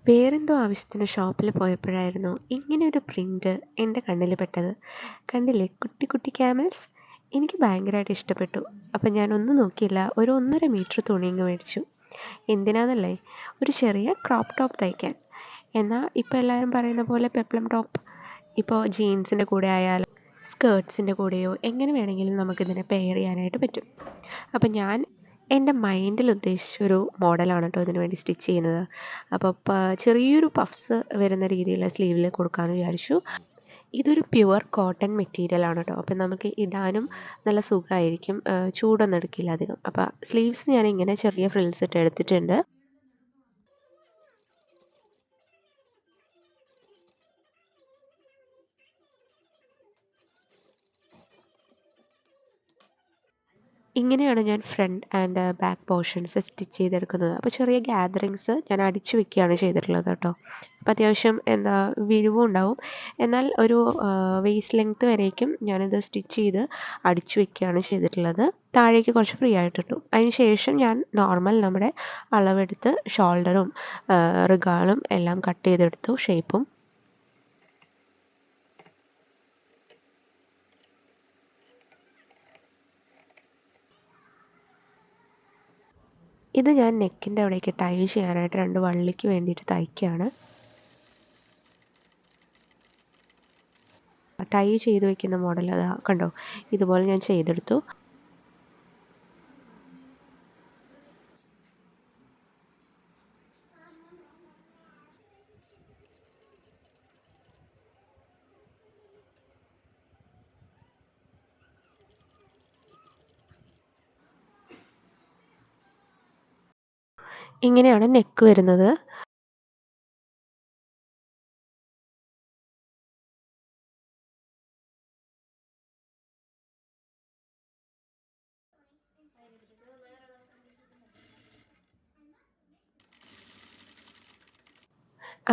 വേറെന്തോ ആവശ്യത്തിന് ഷോപ്പിൽ പോയപ്പോഴായിരുന്നു ഇങ്ങനെയൊരു പ്രിൻ്റ് എൻ്റെ കണ്ണിൽ പെട്ടത്. കണ്ടില്ലേ കുട്ടി കുട്ടി ക്യാമൽസ്? എനിക്ക് ഭയങ്കരമായിട്ട് ഇഷ്ടപ്പെട്ടു. അപ്പം ഞാനൊന്നും നോക്കിയില്ല, ഒരു 1.5 മീറ്റർ തുണി ഇങ്ങ് മേടിച്ചു. എന്തിനാന്നല്ലേ, ഒരു ചെറിയ ക്രോപ്പ് ടോപ്പ് തയ്ക്കാൻ. എന്നാൽ ഇപ്പോൾ എല്ലാവരും പറയുന്ന പോലെ പെപ്ലം ടോപ്പ് ഇപ്പോൾ ജീൻസിൻ്റെ കൂടെ ആയാലും സ്കേർട്സിൻ്റെ കൂടെയോ എങ്ങനെ വേണമെങ്കിലും നമുക്കിതിനെ പെയർ ചെയ്യാനായിട്ട് പറ്റും. അപ്പം ഞാൻ എൻ്റെ മൈൻഡിൽ ഉദ്ദേശിച്ചൊരു മോഡലാണ് കേട്ടോ ഇതിന് വേണ്ടി സ്റ്റിച്ച് ചെയ്യുന്നത്. അപ്പോൾ ചെറിയൊരു പഫ്സ് വരുന്ന രീതിയിൽ സ്ലീവിൽ കൊടുക്കാമെന്ന് വിചാരിച്ചു. ഇതൊരു പ്യുവർ കോട്ടൺ മെറ്റീരിയലാണ് കേട്ടോ. അപ്പം നമുക്ക് ഇടാനും നല്ല സുഖമായിരിക്കും. ചൂടൊന്നും എടുക്കില്ല അധികം. അപ്പോൾ സ്ലീവ്സ് ഞാനിങ്ങനെ ചെറിയ ഫ്രിൽസ് ഇട്ട് എടുത്തിട്ടുണ്ട്. ഇങ്ങനെയാണ് ഞാൻ front and back portions stitch ചെയ്തെടുക്കുന്നത്. അപ്പോൾ ചെറിയ ഗ്യാതറിങ്സ് ഞാൻ അടിച്ചു വെക്കുകയാണ് ചെയ്തിട്ടുള്ളത് കേട്ടോ. അപ്പോൾ അത്യാവശ്യം വിരിവും ഉണ്ടാവും. എന്നാൽ ഒരു വേസ്റ്റ് ലെങ്ത്ത് വരേക്കും ഞാനിത് സ്റ്റിച്ച് ചെയ്ത് അടിച്ചു വെക്കുകയാണ് ചെയ്തിട്ടുള്ളത്. താഴേക്ക് കുറച്ച് ഫ്രീ ആയിട്ടിട്ടു. അതിന് ശേഷം ഞാൻ നോർമൽ നമ്മുടെ അളവെടുത്ത് ഷോൾഡറും റിഗാളും എല്ലാം കട്ട് ചെയ്തെടുത്തു, ഷേപ്പും. ഇത് ഞാൻ നെക്കിൻ്റെ അവിടേക്ക് ടൈ ചെയ്യാനായിട്ട് 2 വള്ളിക്ക് വേണ്ടിയിട്ട് തയ്ക്കുകയാണ്. ടൈ ചെയ്ത് വെക്കുന്ന മോഡൽ അതാ കണ്ടോ, ഇതുപോലെ ഞാൻ ചെയ്തെടുത്തു. ഇങ്ങനെയാണ് നെക്ക് വരുന്നത്.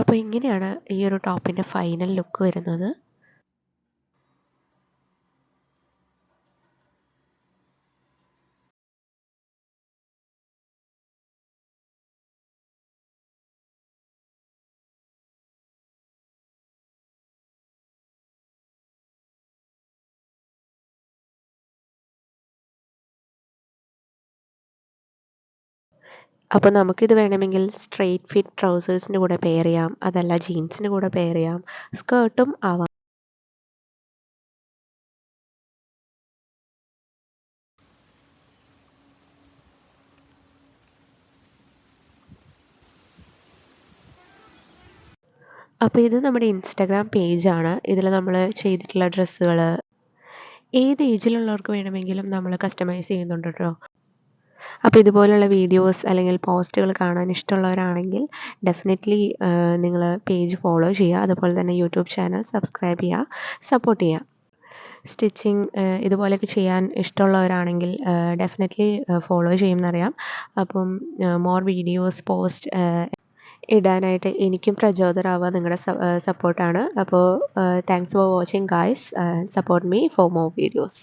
അപ്പോൾ ഇങ്ങനെയാണ് ഈ ഒരു ടോപ്പിൻ്റെ ഫൈനൽ ലുക്ക് വരുന്നത്. അപ്പോൾ നമുക്കിത് വേണമെങ്കിൽ സ്ട്രെയിറ്റ് ഫിറ്റ് ട്രൗസേഴ്സിൻ്റെ കൂടെ പെയർ ചെയ്യാം, അതല്ല ജീൻസിൻ്റെ കൂടെ പെയർ ചെയ്യാം, സ്കേർട്ടും ആവാം. അപ്പോൾ ഇത് നമ്മുടെ ഇൻസ്റ്റാഗ്രാം പേജാണ്. ഇതിൽ നമ്മൾ ചെയ്തിട്ടുള്ള ഡ്രസ്സുകൾ ഏത് ഏജിലുള്ളവർക്ക് വേണമെങ്കിലും നമ്മൾ കസ്റ്റമൈസ് ചെയ്യുന്നുണ്ട് കേട്ടോ. അപ്പോൾ ഇതുപോലുള്ള വീഡിയോസ് അല്ലെങ്കിൽ പോസ്റ്റുകൾ കാണാൻ ഇഷ്ടമുള്ളവരാണെങ്കിൽ ഡെഫിനെറ്റ്ലി നിങ്ങൾ പേജ് ഫോളോ ചെയ്യുക. അതുപോലെ തന്നെ യൂട്യൂബ് ചാനൽ സബ്സ്ക്രൈബ് ചെയ്യുക, സപ്പോർട്ട് ചെയ്യുക. സ്റ്റിച്ചിങ് ഇതുപോലെയൊക്കെ ചെയ്യാൻ ഇഷ്ടമുള്ളവരാണെങ്കിൽ ഡെഫിനെറ്റ്ലി ഫോളോ ചെയ്യുമെന്നറിയാം. അപ്പം മോർ വീഡിയോസ് പോസ്റ്റ് ഇടാനായിട്ട് എനിക്കും പ്രചോദനമാവുക നിങ്ങളുടെ സപ്പോർട്ടാണ്. അപ്പോൾ thanks for watching guys. Support me for more videos.